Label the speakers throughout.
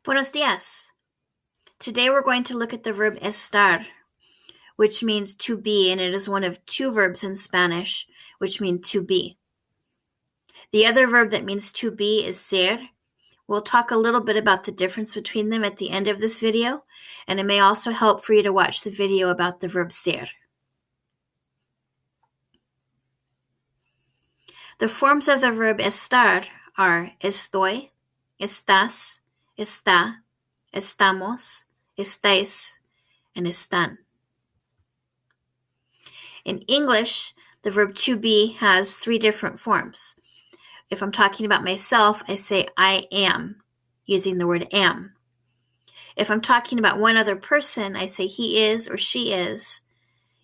Speaker 1: Buenos dias. Today we're going to look at the verb estar, which means to be, and it is one of two verbs in Spanish, which mean to be. The other verb that means to be is ser. We'll talk a little bit about the difference between them at the end of this video, and it may also help for you to watch the video about the verb ser. The forms of the verb estar are estoy, estás, está, estamos, estáis, and están. In English, the verb to be has three different forms. If I'm talking about myself, I say I am, using the word am. If I'm talking about one other person, I say he is or she is,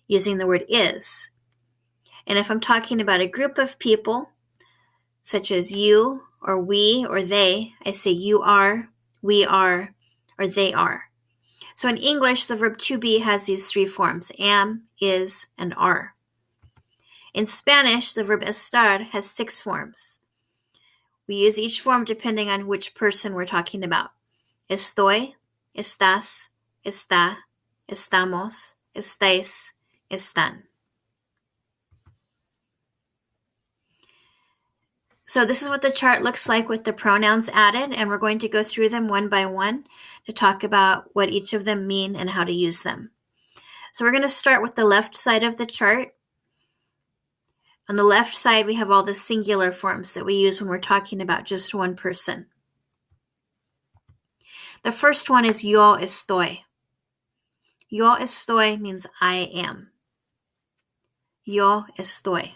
Speaker 1: using the word is. And if I'm talking about a group of people, such as you or we or they, I say you are, we are, or they are. So in English, the verb to be has these three forms: am, is, and are. In Spanish, the verb estar has 6 forms. We use each form depending on which person we're talking about. Estoy, estás, está, estamos, estáis, están. So this is what the chart looks like with the pronouns added, and we're going to go through them one by one to talk about what each of them mean and how to use them. So we're going to start with the left side of the chart. On the left side, we have all the singular forms that we use when we're talking about just one person. The first one is yo estoy. Yo estoy means I am. Yo estoy.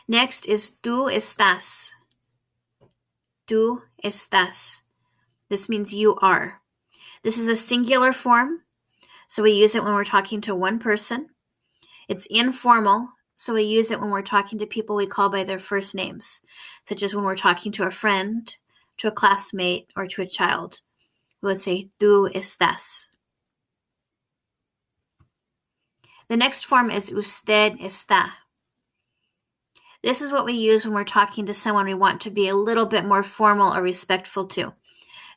Speaker 1: Next is tú estás. Tú estás. This means you are. This is a singular form, so we use it when we're talking to one person. It's informal, so we use it when we're talking to people we call by their first names, such as when we're talking to a friend, to a classmate, or to a child. We would say tú estás. The next form is usted está. This is what we use when we're talking to someone we want to be a little bit more formal or respectful to,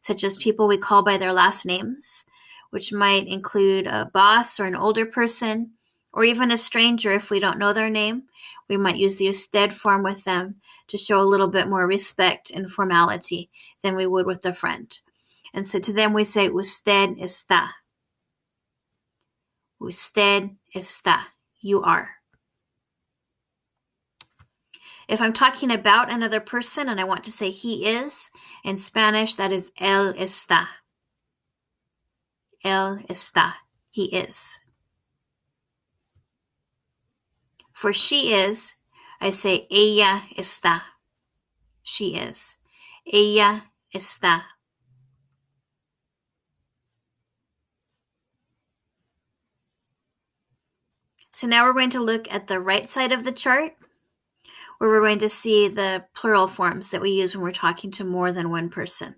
Speaker 1: such as people we call by their last names, which might include a boss or an older person, or even a stranger if we don't know their name. We might use the usted form with them to show a little bit more respect and formality than we would with a friend. And so to them we say usted está. Usted está. You are. If I'm talking about another person and I want to say he is, in Spanish that is él está. Él está. He is. For she is, I say ella está. She is. Ella está. So now we're going to look at the right side of the chart, where we're going to see the plural forms that we use when we're talking to more than one person.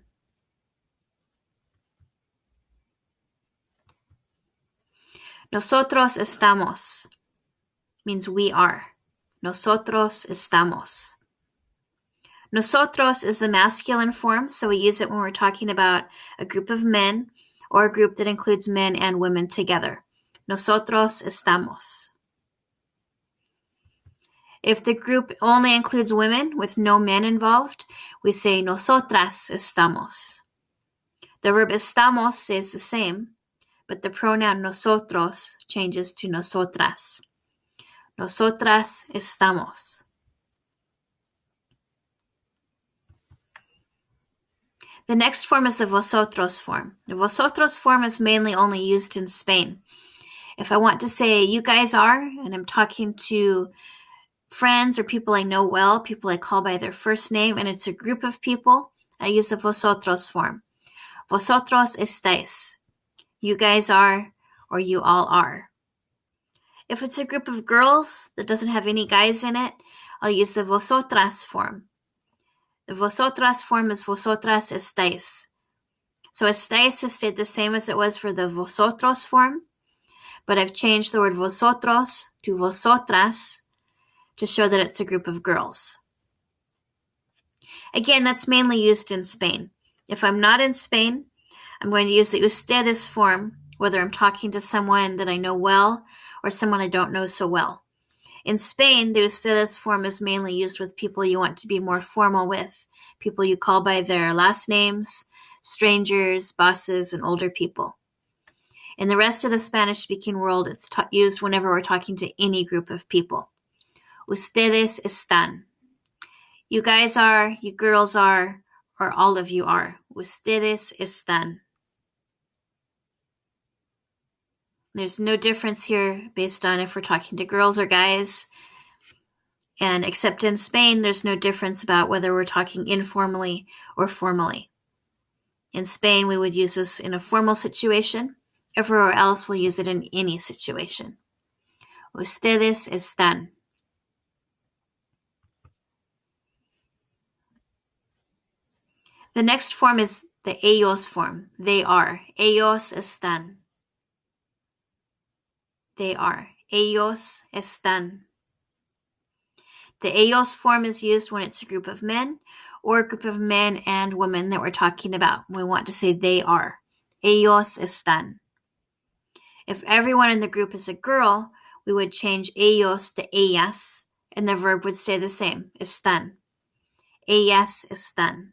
Speaker 1: Nosotros estamos means we are. Nosotros estamos. Nosotros is the masculine form, so we use it when we're talking about a group of men or a group that includes men and women together. Nosotros estamos. If the group only includes women with no men involved, we say nosotras estamos. The verb estamos stays the same, but the pronoun nosotros changes to nosotras. Nosotras estamos. The next form is the vosotros form. The vosotros form is mainly only used in Spain. If I want to say you guys are, and I'm talking to friends or people I know well, people I call by their first name, and it's a group of people, I use the vosotros form. Vosotros estáis. You guys are, or you all are. If it's a group of girls that doesn't have any guys in it, I'll use the vosotras form. The vosotras form is vosotras estáis. So estáis has stayed the same as it was for the vosotros form, but I've changed the word vosotros to vosotras to show that it's a group of girls. Again, that's mainly used in Spain. If I'm not in Spain, I'm going to use the ustedes form, whether I'm talking to someone that I know well or someone I don't know so well. In Spain, the ustedes form is mainly used with people you want to be more formal with, people you call by their last names, strangers, bosses, and older people. In the rest of the Spanish-speaking world, it's used whenever we're talking to any group of people. Ustedes están. You guys are, you girls are, or all of you are. Ustedes están. There's no difference here based on if we're talking to girls or guys. And except in Spain, there's no difference about whether we're talking informally or formally. In Spain, we would use this in a formal situation. Everywhere else, we'll use it in any situation. Ustedes están. The next form is the ellos form. They are. Ellos están. They are. Ellos están. The ellos form is used when it's a group of men or a group of men and women that we're talking about. We want to say they are. Ellos están. If everyone in the group is a girl, we would change ellos to ellas, and the verb would stay the same, están. Ellas están.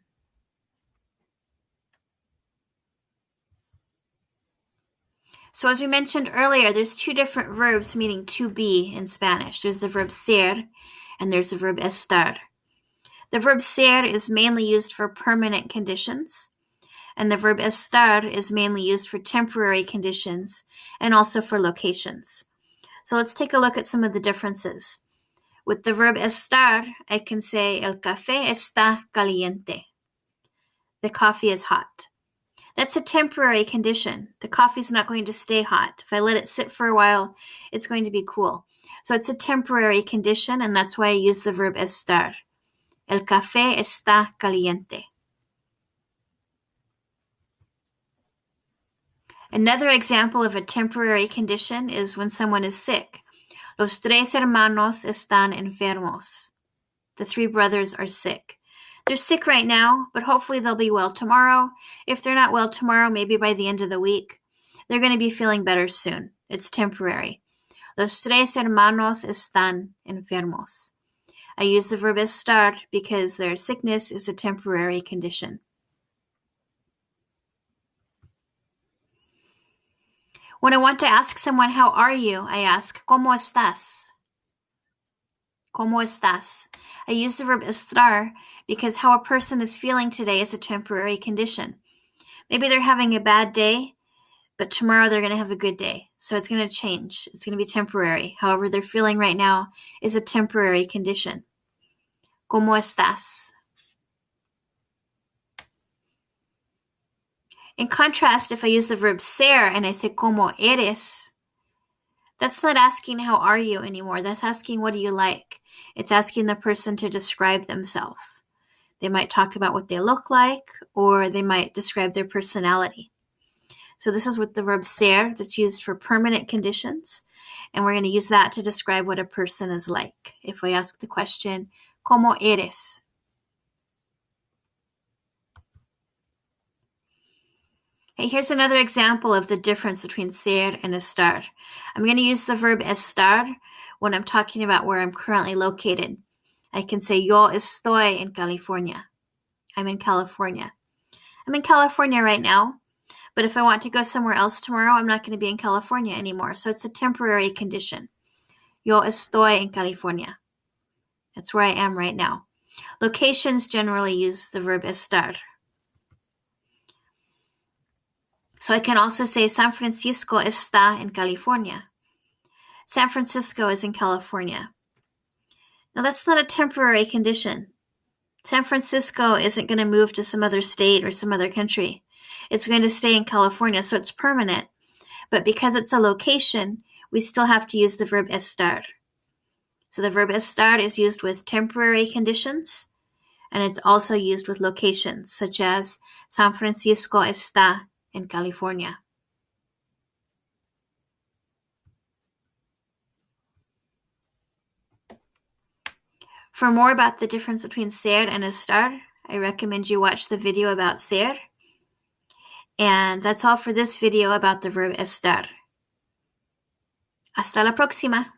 Speaker 1: So as we mentioned earlier, there's two different verbs meaning to be in Spanish. There's the verb ser and there's the verb estar. The verb ser is mainly used for permanent conditions, and the verb estar is mainly used for temporary conditions and also for locations. So let's take a look at some of the differences. With the verb estar, I can say el café está caliente. The coffee is hot. That's a temporary condition. The coffee's not going to stay hot. If I let it sit for a while, it's going to be cool. So it's a temporary condition, and that's why I use the verb estar. El café está caliente. Another example of a temporary condition is when someone is sick. Los tres hermanos están enfermos. The three brothers are sick. They're sick right now, but hopefully they'll be well tomorrow. If they're not well tomorrow, maybe by the end of the week. They're going to be feeling better soon. It's temporary. Los tres hermanos están enfermos. I use the verb estar because their sickness is a temporary condition. When I want to ask someone, how are you? I ask, ¿Cómo estás? ¿Cómo estás? I use the verb estar because how a person is feeling today is a temporary condition. Maybe they're having a bad day, but tomorrow they're going to have a good day. So it's going to change. It's going to be temporary. However they're feeling right now is a temporary condition. ¿Cómo estás? In contrast, if I use the verb ser and I say ¿Cómo eres?, that's not asking how are you anymore. That's asking what do you like. It's asking the person to describe themselves. They might talk about what they look like, or they might describe their personality. So this is with the verb ser that's used for permanent conditions, and we're going to use that to describe what a person is like. If we ask the question, ¿Cómo eres? Hey, here's another example of the difference between ser and estar. I'm going to use the verb estar when I'm talking about where I'm currently located. I can say, yo estoy en California. I'm in California. I'm in California right now, but if I want to go somewhere else tomorrow, I'm not going to be in California anymore. So it's a temporary condition. Yo estoy en California. That's where I am right now. Locations generally use the verb estar. So I can also say San Francisco está en California. San Francisco is in California. Now that's not a temporary condition. San Francisco isn't going to move to some other state or some other country. It's going to stay in California, so it's permanent. But because it's a location, we still have to use the verb estar. So the verb estar is used with temporary conditions, and it's also used with locations, such as San Francisco está en California. For more about the difference between ser and estar, I recommend you watch the video about ser. And that's all for this video about the verb estar. Hasta la próxima.